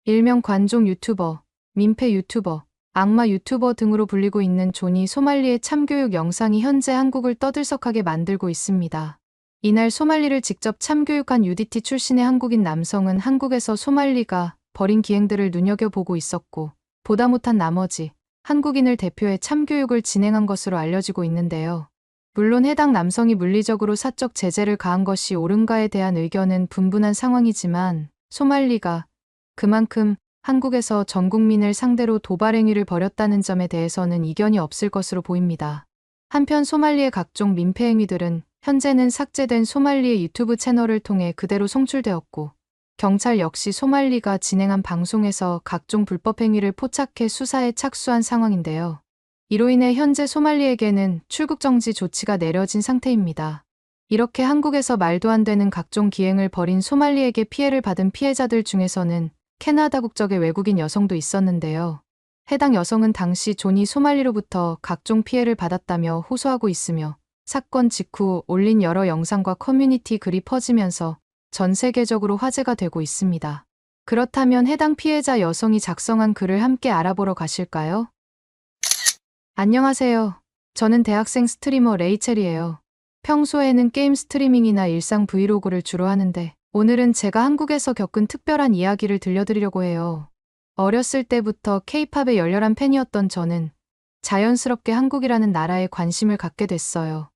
일명 관종 유튜버, 민폐 유튜버, 악마 유튜버 등으로 불리고 있는 존이 소말리의 참교육 영상이 현재 한국을 떠들썩하게 만들고 있습니다. 이날 소말리를 직접 참교육한 UDT 출신의 한국인 남성은 한국에서 소말리가 벌인 기행들을 눈여겨보고 있었고 보다 못한 나머지 한국인을 대표해 참교육을 진행한 것으로 알려지고 있는데요. 물론 해당 남성이 물리적으로 사적 제재를 가한 것이 옳은가에 대한 의견은 분분한 상황이지만 소말리가 그만큼 한국에서 전 국민을 상대로 도발 행위를 벌였다는 점에 대해서는 이견이 없을 것으로 보입니다. 한편 소말리의 각종 민폐 행위들은 현재는 삭제된 소말리의 유튜브 채널을 통해 그대로 송출되었고 경찰 역시 소말리가 진행한 방송에서 각종 불법 행위를 포착해 수사에 착수한 상황인데요. 이로 인해 현재 소말리에게는 출국 정지 조치가 내려진 상태입니다. 이렇게 한국에서 말도 안 되는 각종 기행을 벌인 소말리에게 피해를 받은 피해자들 중에서는 캐나다 국적의 외국인 여성도 있었는데요. 해당 여성은 당시 존이 소말리로부터 각종 피해를 받았다며 호소하고 있으며 사건 직후 올린 여러 영상과 커뮤니티 글이 퍼지면서 전 세계적으로 화제가 되고 있습니다. 그렇다면 해당 피해자 여성이 작성한 글을 함께 알아보러 가실까요? 안녕하세요. 저는 대학생 스트리머 레이첼이에요. 평소에는 게임 스트리밍이나 일상 브이로그를 주로 하는데 오늘은 제가 한국에서 겪은 특별한 이야기를 들려드리려고 해요. 어렸을 때부터 K-팝의 열렬한 팬이었던 저는 자연스럽게 한국이라는 나라에 관심을 갖게 됐어요.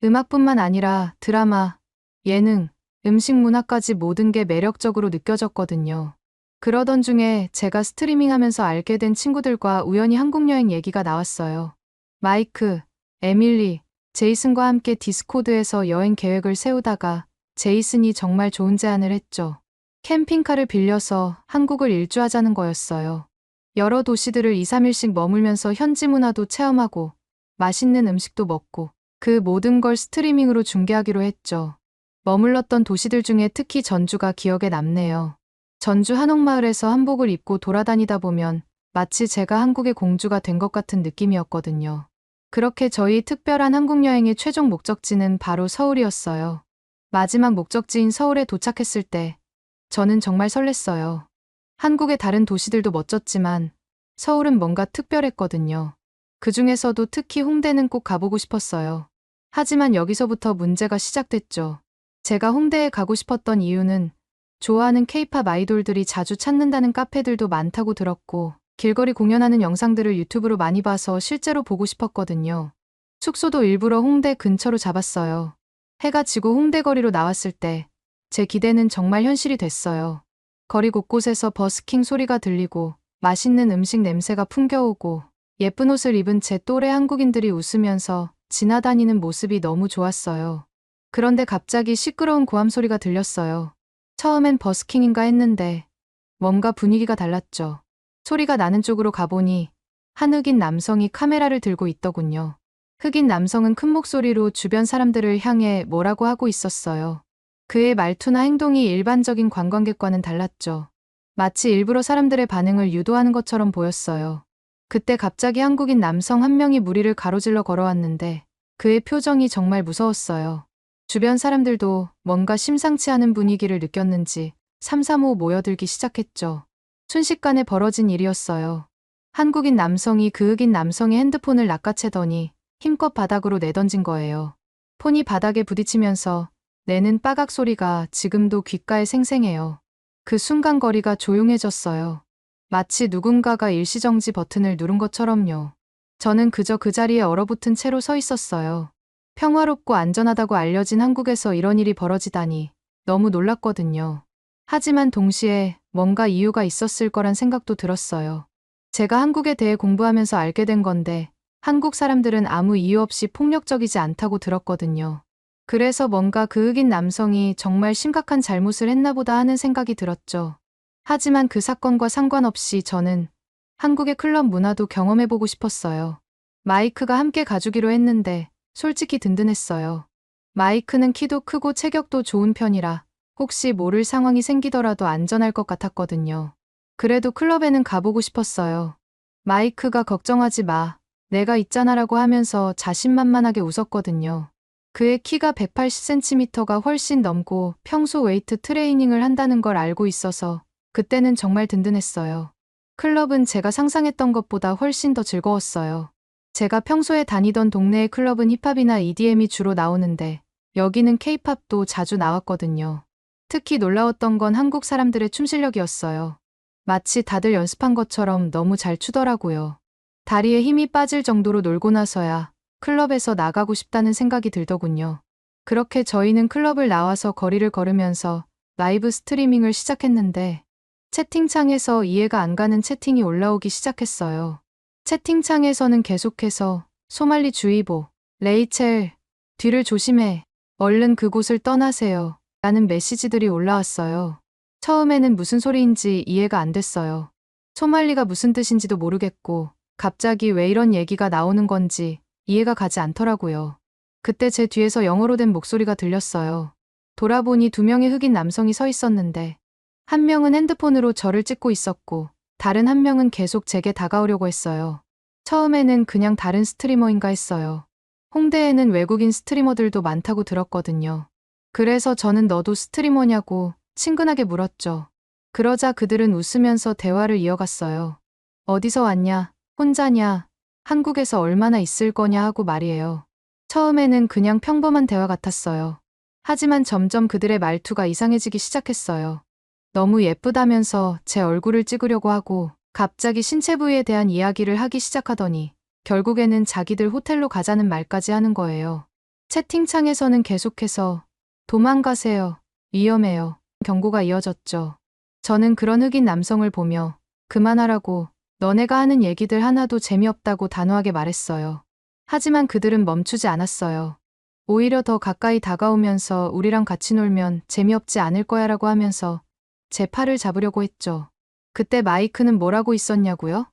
음악뿐만 아니라 드라마, 예능, 음식 문화까지 모든 게 매력적으로 느껴졌거든요. 그러던 중에 제가 스트리밍하면서 알게 된 친구들과 우연히 한국 여행 얘기가 나왔어요. 마이크, 에밀리, 제이슨과 함께 디스코드에서 여행 계획을 세우다가 제이슨이 정말 좋은 제안을 했죠. 캠핑카를 빌려서 한국을 일주하자는 거였어요. 여러 도시들을 2, 3일씩 머물면서 현지 문화도 체험하고 맛있는 음식도 먹고 그 모든 걸 스트리밍으로 중계하기로 했죠. 머물렀던 도시들 중에 특히 전주가 기억에 남네요. 전주 한옥마을에서 한복을 입고 돌아다니다 보면 마치 제가 한국의 공주가 된 것 같은 느낌이었거든요. 그렇게 저희 특별한 한국 여행의 최종 목적지는 바로 서울이었어요. 마지막 목적지인 서울에 도착했을 때 저는 정말 설렜어요. 한국의 다른 도시들도 멋졌지만 서울은 뭔가 특별했거든요. 그 중에서도 특히 홍대는 꼭 가보고 싶었어요. 하지만 여기서부터 문제가 시작됐죠. 제가 홍대에 가고 싶었던 이유는 좋아하는 K-팝 아이돌들이 자주 찾는다는 카페들도 많다고 들었고 길거리 공연하는 영상들을 유튜브로 많이 봐서 실제로 보고 싶었거든요. 숙소도 일부러 홍대 근처로 잡았어요. 해가 지고 홍대 거리로 나왔을 때 제 기대는 정말 현실이 됐어요. 거리 곳곳에서 버스킹 소리가 들리고 맛있는 음식 냄새가 풍겨오고 예쁜 옷을 입은 제 또래 한국인들이 웃으면서 지나다니는 모습이 너무 좋았어요. 그런데 갑자기 시끄러운 고함 소리가 들렸어요. 처음엔 버스킹인가 했는데 뭔가 분위기가 달랐죠. 소리가 나는 쪽으로 가보니 한 흑인 남성이 카메라를 들고 있더군요. 흑인 남성은 큰 목소리로 주변 사람들을 향해 뭐라고 하고 있었어요. 그의 말투나 행동이 일반적인 관광객과는 달랐죠. 마치 일부러 사람들의 반응을 유도하는 것처럼 보였어요. 그때 갑자기 한국인 남성 한 명이 무리를 가로질러 걸어왔는데 그의 표정이 정말 무서웠어요. 주변 사람들도 뭔가 심상치 않은 분위기를 느꼈는지 삼삼오오 모여들기 시작했죠. 순식간에 벌어진 일이었어요. 한국인 남성이 그 흑인 남성의 핸드폰을 낚아채더니 힘껏 바닥으로 내던진 거예요. 폰이 바닥에 부딪히면서 내는 빠각 소리가 지금도 귓가에 생생해요. 그 순간 거리가 조용해졌어요. 마치 누군가가 일시정지 버튼을 누른 것처럼요. 저는 그저 그 자리에 얼어붙은 채로 서 있었어요. 평화롭고 안전하다고 알려진 한국에서 이런 일이 벌어지다니 너무 놀랐거든요. 하지만 동시에 뭔가 이유가 있었을 거란 생각도 들었어요. 제가 한국에 대해 공부하면서 알게 된 건데 한국 사람들은 아무 이유 없이 폭력적이지 않다고 들었거든요. 그래서 뭔가 그 흑인 남성이 정말 심각한 잘못을 했나 보다 하는 생각이 들었죠. 하지만 그 사건과 상관없이 저는 한국의 클럽 문화도 경험해보고 싶었어요. 마이크가 함께 가주기로 했는데 솔직히 든든했어요. 마이크는 키도 크고 체격도 좋은 편이라 혹시 모를 상황이 생기더라도 안전할 것 같았거든요. 그래도 클럽에는 가보고 싶었어요. 마이크가 걱정하지 마. 내가 있잖아라고 하면서 자신만만하게 웃었거든요. 그의 키가 180cm가 훨씬 넘고 평소 웨이트 트레이닝을 한다는 걸 알고 있어서 그때는 정말 든든했어요. 클럽은 제가 상상했던 것보다 훨씬 더 즐거웠어요. 제가 평소에 다니던 동네의 클럽은 힙합이나 EDM이 주로 나오는데 여기는 K-팝도 자주 나왔거든요. 특히 놀라웠던 건 한국 사람들의 춤 실력이었어요. 마치 다들 연습한 것처럼 너무 잘 추더라고요. 다리에 힘이 빠질 정도로 놀고 나서야 클럽에서 나가고 싶다는 생각이 들더군요. 그렇게 저희는 클럽을 나와서 거리를 걸으면서 라이브 스트리밍을 시작했는데 채팅창에서 이해가 안 가는 채팅이 올라오기 시작했어요. 채팅창에서는 계속해서 소말리 주의보, 레이첼, 뒤를 조심해, 얼른 그곳을 떠나세요 라는 메시지들이 올라왔어요. 처음에는 무슨 소리인지 이해가 안 됐어요. 소말리가 무슨 뜻인지도 모르겠고 갑자기 왜 이런 얘기가 나오는 건지 이해가 가지 않더라고요. 그때 제 뒤에서 영어로 된 목소리가 들렸어요. 돌아보니 2명의 흑인 남성이 서 있었는데 한 명은 핸드폰으로 저를 찍고 있었고 다른 한 명은 계속 제게 다가오려고 했어요. 처음에는 그냥 다른 스트리머인가 했어요. 홍대에는 외국인 스트리머들도 많다고 들었거든요. 그래서 저는 너도 스트리머냐고 친근하게 물었죠. 그러자 그들은 웃으면서 대화를 이어갔어요. 어디서 왔냐? 혼자냐? 한국에서 얼마나 있을 거냐 하고 말이에요. 처음에는 그냥 평범한 대화 같았어요. 하지만 점점 그들의 말투가 이상해지기 시작했어요. 너무 예쁘다면서 제 얼굴을 찍으려고 하고 갑자기 신체 부위에 대한 이야기를 하기 시작하더니 결국에는 자기들 호텔로 가자는 말까지 하는 거예요. 채팅창에서는 계속해서 도망가세요. 위험해요. 경고가 이어졌죠. 저는 그런 흑인 남성을 보며 그만하라고 너네가 하는 얘기들 하나도 재미없다고 단호하게 말했어요. 하지만 그들은 멈추지 않았어요. 오히려 더 가까이 다가오면서 우리랑 같이 놀면 재미없지 않을 거야 라고 하면서 제 팔을 잡으려고 했죠. 그때 마이크는 뭐라고 있었냐고요?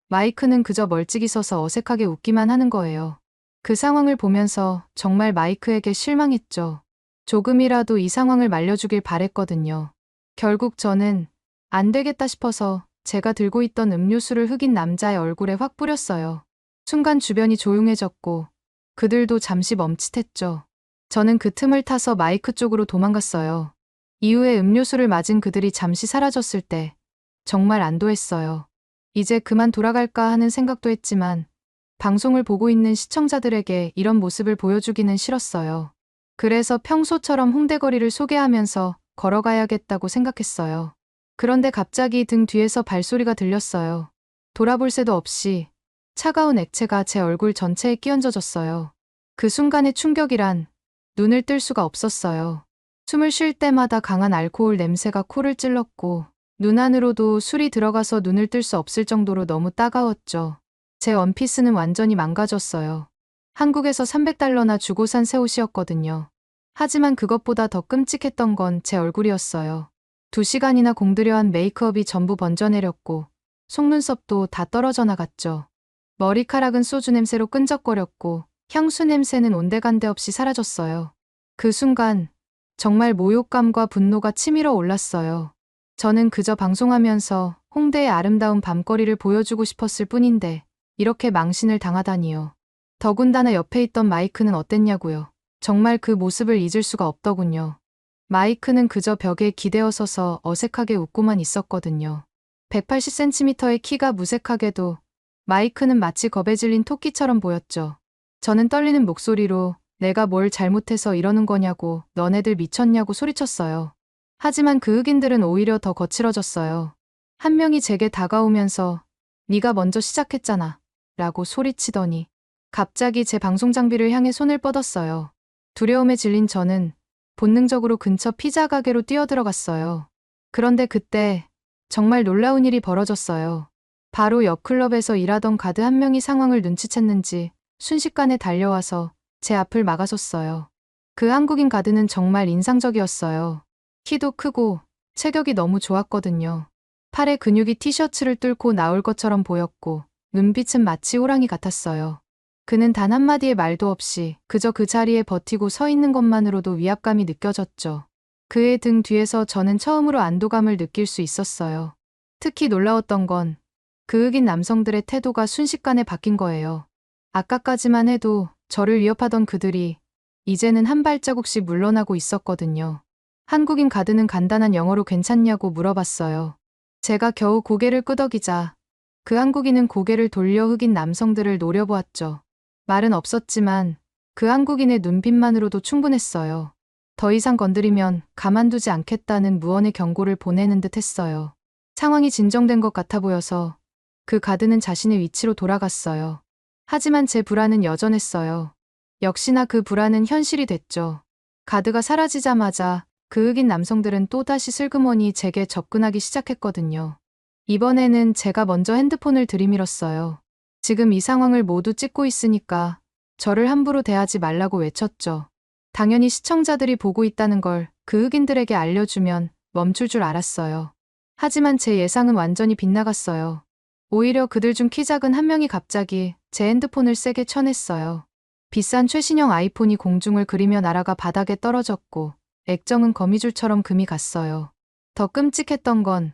마이크는 그저 멀찍이 서서 어색하게 웃기만 하는 거예요. 그 상황을 보면서 정말 마이크에게 실망했죠. 조금이라도 이 상황을 말려주길 바랬거든요. 결국 저는 안 되겠다 싶어서 제가 들고 있던 음료수를 흑인 남자의 얼굴에 확 뿌렸어요. 순간 주변이 조용해졌고 그들도 잠시 멈칫했죠. 저는 그 틈을 타서 마이크 쪽으로 도망갔어요. 이후에 음료수를 맞은 그들이 잠시 사라졌을 때 정말 안도했어요. 이제 그만 돌아갈까 하는 생각도 했지만 방송을 보고 있는 시청자들에게 이런 모습을 보여주기는 싫었어요. 그래서 평소처럼 홍대거리를 소개하면서 걸어가야겠다고 생각했어요. 그런데 갑자기 등 뒤에서 발소리가 들렸어요. 돌아볼 새도 없이 차가운 액체가 제 얼굴 전체에 끼얹어졌어요. 그 순간의 충격이란 눈을 뜰 수가 없었어요. 숨을 쉴 때마다 강한 알코올 냄새가 코를 찔렀고 눈 안으로도 술이 들어가서 눈을 뜰 수 없을 정도로 너무 따가웠죠. 제 원피스는 완전히 망가졌어요. 한국에서 300달러나 주고 산 새 옷이었거든요. 하지만 그것보다 더 끔찍했던 건 제 얼굴이었어요. 2시간이나 공들여 한 메이크업이 전부 번져내렸고 속눈썹도 다 떨어져 나갔죠. 머리카락은 소주 냄새로 끈적거렸고 향수 냄새는 온데간데 없이 사라졌어요. 그 순간 정말 모욕감과 분노가 치밀어 올랐어요. 저는 그저 방송하면서 홍대의 아름다운 밤거리를 보여주고 싶었을 뿐인데 이렇게 망신을 당하다니요. 더군다나 옆에 있던 마이크는 어땠냐고요. 정말 그 모습을 잊을 수가 없더군요. 마이크는 그저 벽에 기대어 서서 어색하게 웃고만 있었거든요. 180cm의 키가 무색하게도 마이크는 마치 겁에 질린 토끼처럼 보였죠. 저는 떨리는 목소리로 내가 뭘 잘못해서 이러는 거냐고 너네들 미쳤냐고 소리쳤어요. 하지만 그 흑인들은 오히려 더 거칠어졌어요. 한 명이 제게 다가오면서 네가 먼저 시작했잖아 라고 소리치더니 갑자기 제 방송 장비를 향해 손을 뻗었어요. 두려움에 질린 저는 본능적으로 근처 피자 가게로 뛰어들어갔어요. 그런데 그때 정말 놀라운 일이 벌어졌어요. 바로 옆 클럽에서 일하던 가드 한 명이 상황을 눈치챘는지 순식간에 달려와서 제 앞을 막아섰어요. 그 한국인 가드는 정말 인상적이었어요. 키도 크고 체격이 너무 좋았거든요. 팔에 근육이 티셔츠를 뚫고 나올 것처럼 보였고 눈빛은 마치 호랑이 같았어요. 그는 단 한마디의 말도 없이 그저 그 자리에 버티고 서 있는 것만으로도 위압감이 느껴졌죠. 그의 등 뒤에서 저는 처음으로 안도감을 느낄 수 있었어요. 특히 놀라웠던 건 그 흑인 남성들의 태도가 순식간에 바뀐 거예요. 아까까지만 해도 저를 위협하던 그들이 이제는 한 발자국씩 물러나고 있었거든요. 한국인 가드는 간단한 영어로 괜찮냐고 물어봤어요. 제가 겨우 고개를 끄덕이자 그 한국인은 고개를 돌려 흑인 남성들을 노려보았죠. 말은 없었지만 그 한국인의 눈빛만으로도 충분했어요. 더 이상 건드리면 가만두지 않겠다는 무언의 경고를 보내는 듯 했어요. 상황이 진정된 것 같아 보여서 그 가드는 자신의 위치로 돌아갔어요. 하지만 제 불안은 여전했어요. 역시나 그 불안은 현실이 됐죠. 가드가 사라지자마자 그 흑인 남성들은 또다시 슬그머니 제게 접근하기 시작했거든요. 이번에는 제가 먼저 핸드폰을 들이밀었어요. 지금 이 상황을 모두 찍고 있으니까 저를 함부로 대하지 말라고 외쳤죠. 당연히 시청자들이 보고 있다는 걸 그 흑인들에게 알려주면 멈출 줄 알았어요. 하지만 제 예상은 완전히 빗나갔어요. 오히려 그들 중 키 작은 한 명이 갑자기 제 핸드폰을 세게 쳐냈어요. 비싼 최신형 아이폰이 공중을 그리며 날아가 바닥에 떨어졌고 액정은 거미줄처럼 금이 갔어요. 더 끔찍했던 건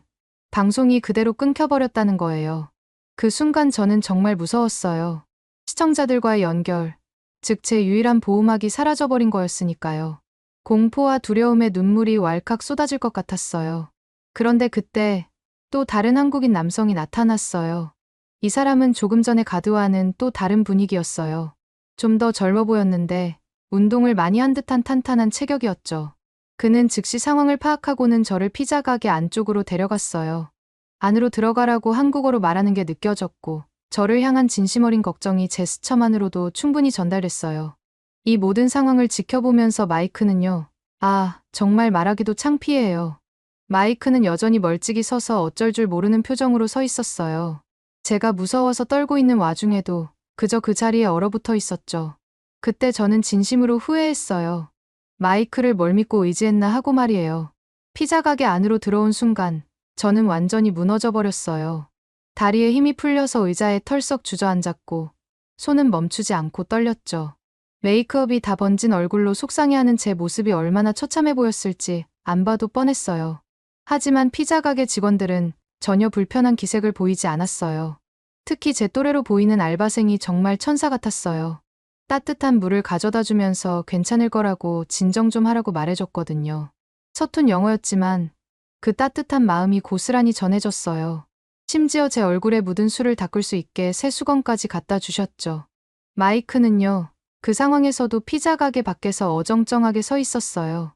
방송이 그대로 끊겨버렸다는 거예요. 그 순간 저는 정말 무서웠어요. 시청자들과의 연결, 즉 제 유일한 보호막이 사라져버린 거였으니까요. 공포와 두려움에 눈물이 왈칵 쏟아질 것 같았어요. 그런데 그때 또 다른 한국인 남성이 나타났어요. 이 사람은 조금 전에 가드와는 또 다른 분위기였어요. 좀 더 젊어 보였는데 운동을 많이 한 듯한 탄탄한 체격이었죠. 그는 즉시 상황을 파악하고는 저를 피자 가게 안쪽으로 데려갔어요. 안으로 들어가라고 한국어로 말하는 게 느껴졌고 저를 향한 진심 어린 걱정이 제스처만으로도 충분히 전달됐어요. 이 모든 상황을 지켜보면서 마이크는요. 정말 말하기도 창피해요. 마이크는 여전히 멀찍이 서서 어쩔 줄 모르는 표정으로 서 있었어요. 제가 무서워서 떨고 있는 와중에도 그저 그 자리에 얼어붙어 있었죠. 그때 저는 진심으로 후회했어요. 마이크를 뭘 믿고 의지했나 하고 말이에요. 피자 가게 안으로 들어온 순간 저는 완전히 무너져 버렸어요. 다리에 힘이 풀려서 의자에 털썩 주저앉았고 손은 멈추지 않고 떨렸죠. 메이크업이 다 번진 얼굴로 속상해하는 제 모습이 얼마나 처참해 보였을지 안 봐도 뻔했어요. 하지만 피자 가게 직원들은 전혀 불편한 기색을 보이지 않았어요. 특히 제 또래로 보이는 알바생이 정말 천사 같았어요. 따뜻한 물을 가져다 주면서 괜찮을 거라고 진정 좀 하라고 말해줬거든요. 서툰 영어였지만 그 따뜻한 마음이 고스란히 전해졌어요. 심지어 제 얼굴에 묻은 술을 닦을 수 있게 새 수건까지 갖다 주셨죠. 마이크는요. 그 상황에서도 피자 가게 밖에서 어정쩡하게 서 있었어요.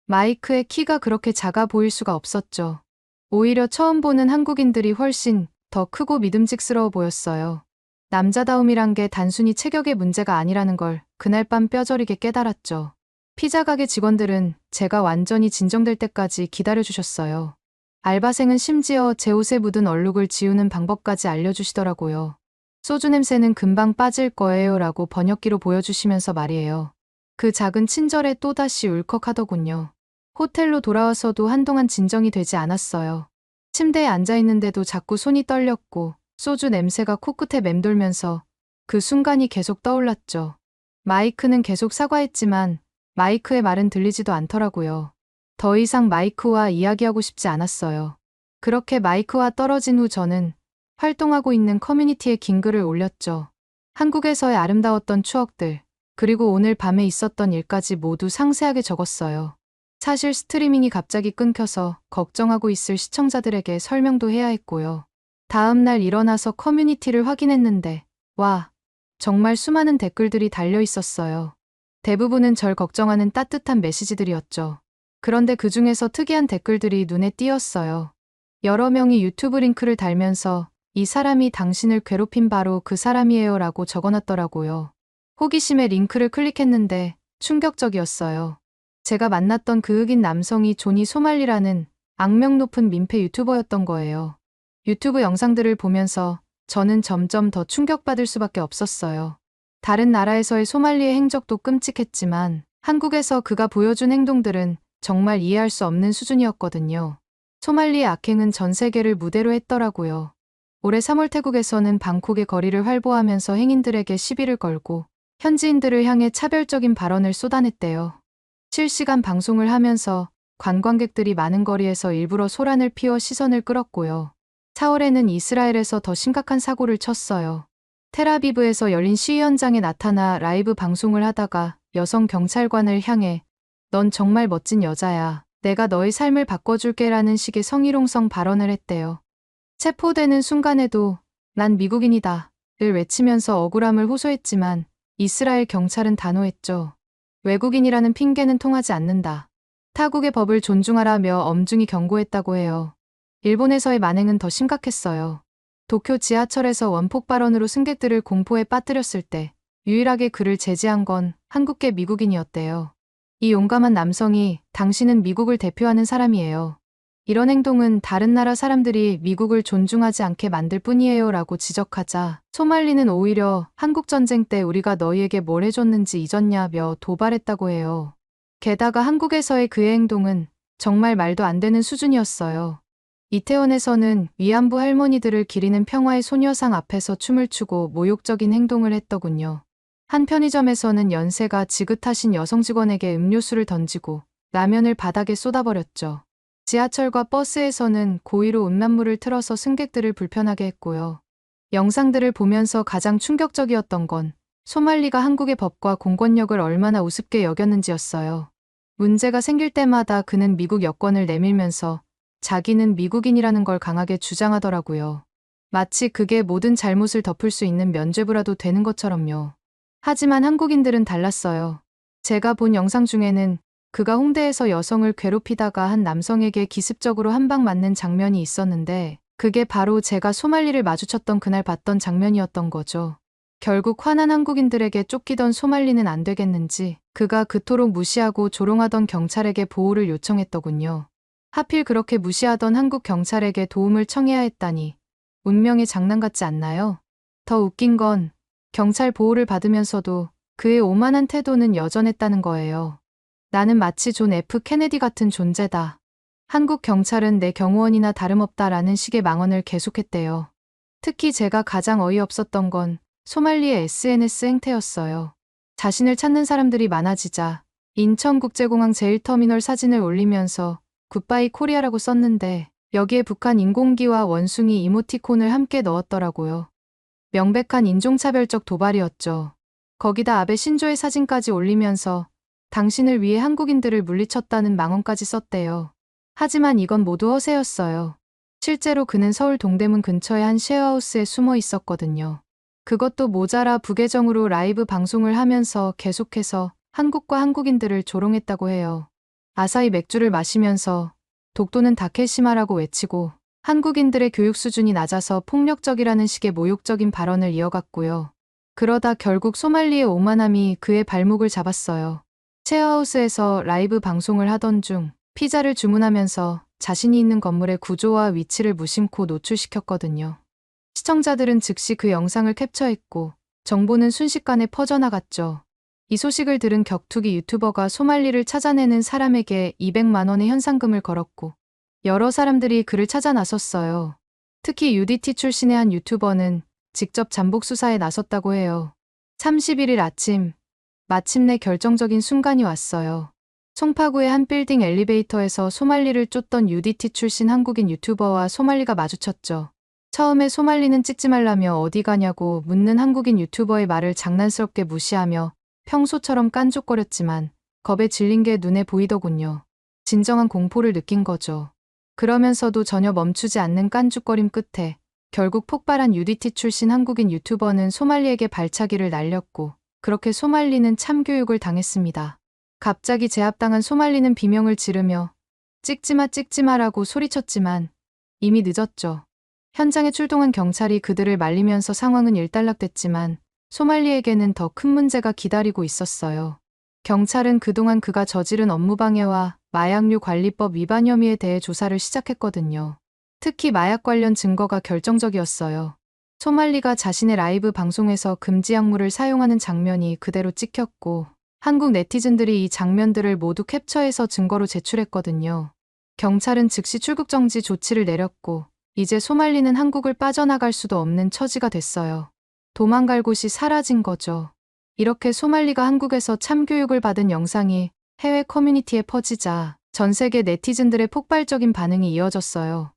마이크의 키가 그렇게 작아 보일 수가 없었죠. 오히려 처음 보는 한국인들이 훨씬 더 크고 믿음직스러워 보였어요. 남자다움이란 게 단순히 체격의 문제가 아니라는 걸 그날 밤 뼈저리게 깨달았죠. 피자 가게 직원들은 제가 완전히 진정될 때까지 기다려주셨어요. 알바생은 심지어 제 옷에 묻은 얼룩을 지우는 방법까지 알려주시더라고요. 소주 냄새는 금방 빠질 거예요 라고 번역기로 보여주시면서 말이에요. 그 작은 친절에 또다시 울컥하더군요. 호텔로 돌아와서도 한동안 진정이 되지 않았어요. 침대에 앉아있는데도 자꾸 손이 떨렸고 소주 냄새가 코끝에 맴돌면서 그 순간이 계속 떠올랐죠. 마이크는 계속 사과했지만 마이크의 말은 들리지도 않더라고요. 더 이상 마이크와 이야기하고 싶지 않았어요. 그렇게 마이크와 떨어진 후 저는 활동하고 있는 커뮤니티에 긴 글을 올렸죠. 한국에서의 아름다웠던 추억들, 그리고 오늘 밤에 있었던 일까지 모두 상세하게 적었어요. 사실 스트리밍이 갑자기 끊겨서 걱정하고 있을 시청자들에게 설명도 해야 했고요. 다음 날 일어나서 커뮤니티를 확인했는데, 와, 정말 수많은 댓글들이 달려 있었어요. 대부분은 절 걱정하는 따뜻한 메시지들이었죠. 그런데 그 중에서 특이한 댓글들이 눈에 띄었어요. 여러 명이 유튜브 링크를 달면서 이 사람이 당신을 괴롭힌 바로 그 사람이에요 라고 적어놨더라고요. 호기심에 링크를 클릭했는데 충격적이었어요. 제가 만났던 그 흑인 남성이 조니 소말리라는 악명 높은 민폐 유튜버였던 거예요. 유튜브 영상들을 보면서 저는 점점 더 충격받을 수밖에 없었어요. 다른 나라에서의 소말리의 행적도 끔찍했지만 한국에서 그가 보여준 행동들은 정말 이해할 수 없는 수준이었거든요. 소말리의 악행은 전 세계를 무대로 했더라고요. 올해 3월 태국에서는 방콕의 거리를 활보하면서 행인들에게 시비를 걸고 현지인들을 향해 차별적인 발언을 쏟아냈대요. 실시간 방송을 하면서 관광객들이 많은 거리에서 일부러 소란을 피워 시선을 끌었고요. 4월에는 이스라엘에서 더 심각한 사고를 쳤어요. 텔아비브에서 열린 시위 현장에 나타나 라이브 방송을 하다가 여성 경찰관을 향해 넌 정말 멋진 여자야. 내가 너의 삶을 바꿔줄게라는 식의 성희롱성 발언을 했대요. 체포되는 순간에도 난 미국인이다 를 외치면서 억울함을 호소했지만 이스라엘 경찰은 단호했죠. 외국인이라는 핑계는 통하지 않는다. 타국의 법을 존중하라며 엄중히 경고했다고 해요. 일본에서의 만행은 더 심각했어요. 도쿄 지하철에서 원폭 발언으로 승객들을 공포에 빠뜨렸을 때 유일하게 그를 제지한 건 한국계 미국인이었대요. 이 용감한 남성이 당신은 미국을 대표하는 사람이에요. 이런 행동은 다른 나라 사람들이 미국을 존중하지 않게 만들 뿐이에요 라고 지적하자 소말리는 오히려 한국전쟁 때 우리가 너희에게 뭘 해줬는지 잊었냐며 도발했다고 해요. 게다가 한국에서의 그의 행동은 정말 말도 안 되는 수준이었어요. 이태원에서는 위안부 할머니들을 기리는 평화의 소녀상 앞에서 춤을 추고 모욕적인 행동을 했더군요. 한 편의점에서는 연세가 지긋하신 여성 직원에게 음료수를 던지고 라면을 바닥에 쏟아버렸죠. 지하철과 버스에서는 고의로 음란물을 틀어서 승객들을 불편하게 했고요. 영상들을 보면서 가장 충격적이었던 건 소말리가 한국의 법과 공권력을 얼마나 우습게 여겼는지였어요. 문제가 생길 때마다 그는 미국 여권을 내밀면서 자기는 미국인이라는 걸 강하게 주장하더라고요. 마치 그게 모든 잘못을 덮을 수 있는 면죄부라도 되는 것처럼요. 하지만 한국인들은 달랐어요. 제가 본 영상 중에는 그가 홍대에서 여성을 괴롭히다가 한 남성에게 기습적으로 한 방 맞는 장면이 있었는데 그게 바로 제가 소말리를 마주쳤던 그날 봤던 장면이었던 거죠. 결국 화난 한국인들에게 쫓기던 소말리는 안 되겠는지 그가 그토록 무시하고 조롱하던 경찰에게 보호를 요청했더군요. 하필 그렇게 무시하던 한국 경찰에게 도움을 청해야 했다니 운명의 장난 같지 않나요? 더 웃긴 건 경찰 보호를 받으면서도 그의 오만한 태도는 여전했다는 거예요. 나는 마치 존 F 케네디 같은 존재다. 한국 경찰은 내 경호원이나 다름없다라는 식의 망언을 계속했대요. 특히 제가 가장 어이없었던 건 소말리의 SNS 행태였어요. 자신을 찾는 사람들이 많아지자 인천국제공항 제1터미널 사진을 올리면서 굿바이 코리아라고 썼는데 여기에 북한 인공기와 원숭이 이모티콘을 함께 넣었더라고요. 명백한 인종차별적 도발이었죠. 거기다 아베 신조의 사진까지 올리면서 당신을 위해 한국인들을 물리쳤다는 망언까지 썼대요. 하지만 이건 모두 허세였어요. 실제로 그는 서울 동대문 근처의 한 쉐어하우스에 숨어 있었거든요. 그것도 모자라 부계정으로 라이브 방송을 하면서 계속해서 한국과 한국인들을 조롱했다고 해요. 아사히 맥주를 마시면서 독도는 다케시마라고 외치고 한국인들의 교육 수준이 낮아서 폭력적이라는 식의 모욕적인 발언을 이어갔고요. 그러다 결국 소말리의 오만함이 그의 발목을 잡았어요. 셰어하우스에서 라이브 방송을 하던 중 피자를 주문하면서 자신이 있는 건물의 구조와 위치를 무심코 노출시켰거든요. 시청자들은 즉시 그 영상을 캡처했고 정보는 순식간에 퍼져나갔죠. 이 소식을 들은 격투기 유튜버가 소말리를 찾아내는 사람에게 200만 원의 현상금을 걸었고 여러 사람들이 그를 찾아 나섰어요. 특히 UDT 출신의 한 유튜버는 직접 잠복 수사에 나섰다고 해요. 31일 아침 마침내 결정적인 순간이 왔어요. 송파구의 한 빌딩 엘리베이터에서 소말리를 쫓던 UDT 출신 한국인 유튜버와 소말리가 마주쳤죠. 처음에 소말리는 찍지 말라며 어디 가냐고 묻는 한국인 유튜버의 말을 장난스럽게 무시하며 평소처럼 깐족거렸지만 겁에 질린 게 눈에 보이더군요. 진정한 공포를 느낀 거죠. 그러면서도 전혀 멈추지 않는 깐죽거림 끝에 결국 폭발한 UDT 출신 한국인 유튜버는 소말리에게 발차기를 날렸고 그렇게 소말리는 참교육을 당했습니다. 갑자기 제압당한 소말리는 비명을 지르며 찍지마라고 소리쳤지만 이미 늦었죠. 현장에 출동한 경찰이 그들을 말리면서 상황은 일단락됐지만 소말리에게는 더 큰 문제가 기다리고 있었어요. 경찰은 그동안 그가 저지른 업무방해와 마약류 관리법 위반 혐의에 대해 조사를 시작했거든요. 특히 마약 관련 증거가 결정적이었어요. 소말리가 자신의 라이브 방송에서 금지 약물을 사용하는 장면이 그대로 찍혔고 한국 네티즌들이 이 장면들을 모두 캡처해서 증거로 제출했거든요. 경찰은 즉시 출국정지 조치를 내렸고 이제 소말리는 한국을 빠져나갈 수도 없는 처지가 됐어요. 도망갈 곳이 사라진 거죠. 이렇게 소말리가 한국에서 참교육을 받은 영상이 해외 커뮤니티에 퍼지자 전 세계 네티즌들의 폭발적인 반응이 이어졌어요.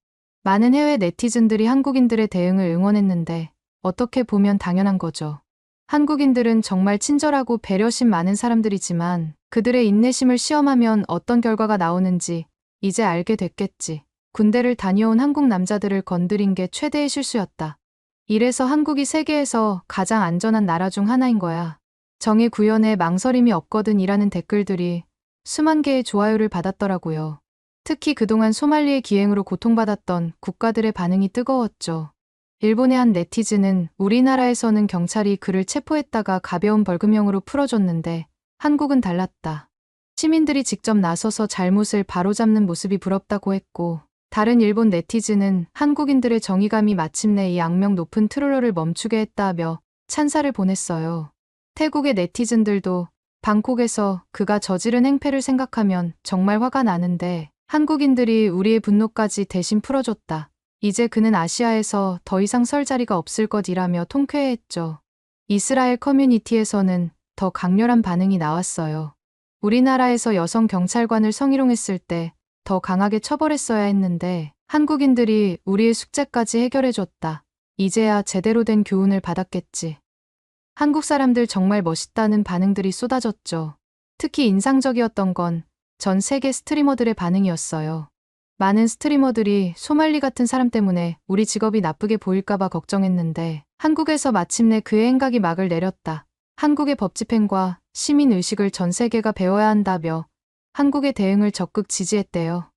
많은 해외 네티즌들이 한국인들의 대응을 응원했는데 어떻게 보면 당연한 거죠. 한국인들은 정말 친절하고 배려심 많은 사람들이지만 그들의 인내심을 시험하면 어떤 결과가 나오는지 이제 알게 됐겠지. 군대를 다녀온 한국 남자들을 건드린 게 최대의 실수였다. 이래서 한국이 세계에서 가장 안전한 나라 중 하나인 거야. 정의 구현에 망설임이 없거든 이라는 댓글들이 수만 개의 좋아요를 받았더라고요. 특히 그동안 소말리의 기행으로 고통받았던 국가들의 반응이 뜨거웠죠. 일본의 한 네티즌은 우리나라에서는 경찰이 그를 체포했다가 가벼운 벌금형으로 풀어줬는데 한국은 달랐다. 시민들이 직접 나서서 잘못을 바로잡는 모습이 부럽다고 했고, 다른 일본 네티즌은 한국인들의 정의감이 마침내 이 악명 높은 트롤러를 멈추게 했다며 찬사를 보냈어요. 태국의 네티즌들도 방콕에서 그가 저지른 행패를 생각하면 정말 화가 나는데 한국인들이 우리의 분노까지 대신 풀어줬다. 이제 그는 아시아에서 더 이상 설 자리가 없을 것이라며 통쾌해했죠. 이스라엘 커뮤니티에서는 더 강렬한 반응이 나왔어요. 우리나라에서 여성 경찰관을 성희롱했을 때 더 강하게 처벌했어야 했는데 한국인들이 우리의 숙제까지 해결해줬다. 이제야 제대로 된 교훈을 받았겠지. 한국 사람들 정말 멋있다는 반응들이 쏟아졌죠. 특히 인상적이었던 건 전 세계 스트리머들의 반응이었어요. 많은 스트리머들이 소말리 같은 사람 때문에 우리 직업이 나쁘게 보일까봐 걱정했는데 한국에서 마침내 그의 행각이 막을 내렸다. 한국의 법 집행과 시민 의식을 전 세계가 배워야 한다며 한국의 대응을 적극 지지했대요.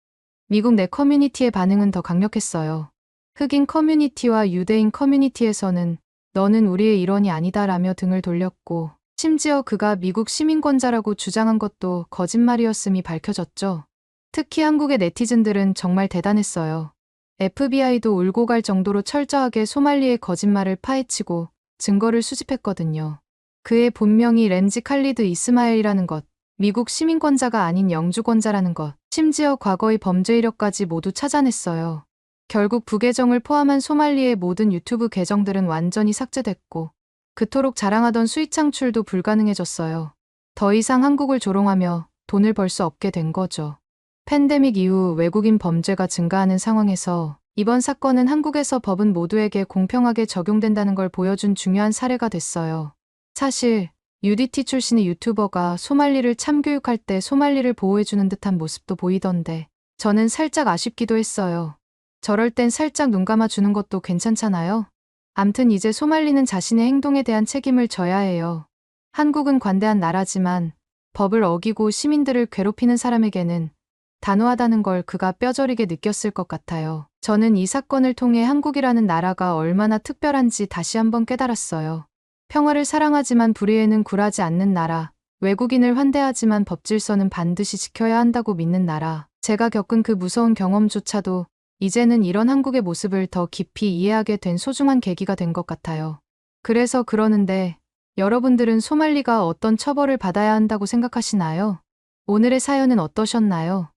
미국 내 커뮤니티의 반응은 더 강력했어요. 흑인 커뮤니티와 유대인 커뮤니티에서는 너는 우리의 일원이 아니다라며 등을 돌렸고, 심지어 그가 미국 시민권자라고 주장한 것도 거짓말이었음이 밝혀졌죠. 특히 한국의 네티즌들은 정말 대단했어요. FBI도 울고 갈 정도로 철저하게 소말리의 거짓말을 파헤치고 증거를 수집했거든요. 그의 본명이 램지 칼리드 이스마엘이라는 것, 미국 시민권자가 아닌 영주권자라는 것, 심지어 과거의 범죄 이력까지 모두 찾아냈어요. 결국 부계정을 포함한 소말리의 모든 유튜브 계정들은 완전히 삭제됐고 그토록 자랑하던 수익 창출도 불가능해졌어요. 더 이상 한국을 조롱하며 돈을 벌 수 없게 된 거죠. 팬데믹 이후 외국인 범죄가 증가하는 상황에서 이번 사건은 한국에서 법은 모두에게 공평하게 적용된다는 걸 보여준 중요한 사례가 됐어요. 사실 UDT 출신의 유튜버가 소말리를 참교육할 때 소말리를 보호해주는 듯한 모습도 보이던데 저는 살짝 아쉽기도 했어요. 저럴 땐 살짝 눈 감아주는 것도 괜찮잖아요. 암튼 이제 소말리는 자신의 행동에 대한 책임을 져야 해요. 한국은 관대한 나라지만 법을 어기고 시민들을 괴롭히는 사람에게는 단호하다는 걸 그가 뼈저리게 느꼈을 것 같아요. 저는 이 사건을 통해 한국이라는 나라가 얼마나 특별한지 다시 한번 깨달았어요. 평화를 사랑하지만 불의에는 굴하지 않는 나라, 외국인을 환대하지만 법 질서는 반드시 지켜야 한다고 믿는 나라. 제가 겪은 그 무서운 경험조차도 이제는 이런 한국의 모습을 더 깊이 이해하게 된 소중한 계기가 된 것 같아요. 그래서 그러는데 여러분들은 소말리가 어떤 처벌을 받아야 한다고 생각하시나요? 오늘의 사연은 어떠셨나요?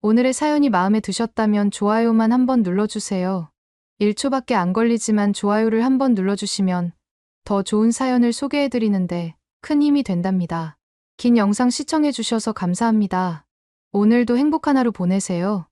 오늘의 사연이 마음에 드셨다면 좋아요만 한번 눌러주세요. 1초밖에 안 걸리지만 좋아요를 한번 눌러주시면 더 좋은 사연을 소개해드리는데 큰 힘이 된답니다. 긴 영상 시청해주셔서 감사합니다. 오늘도 행복한 하루 보내세요.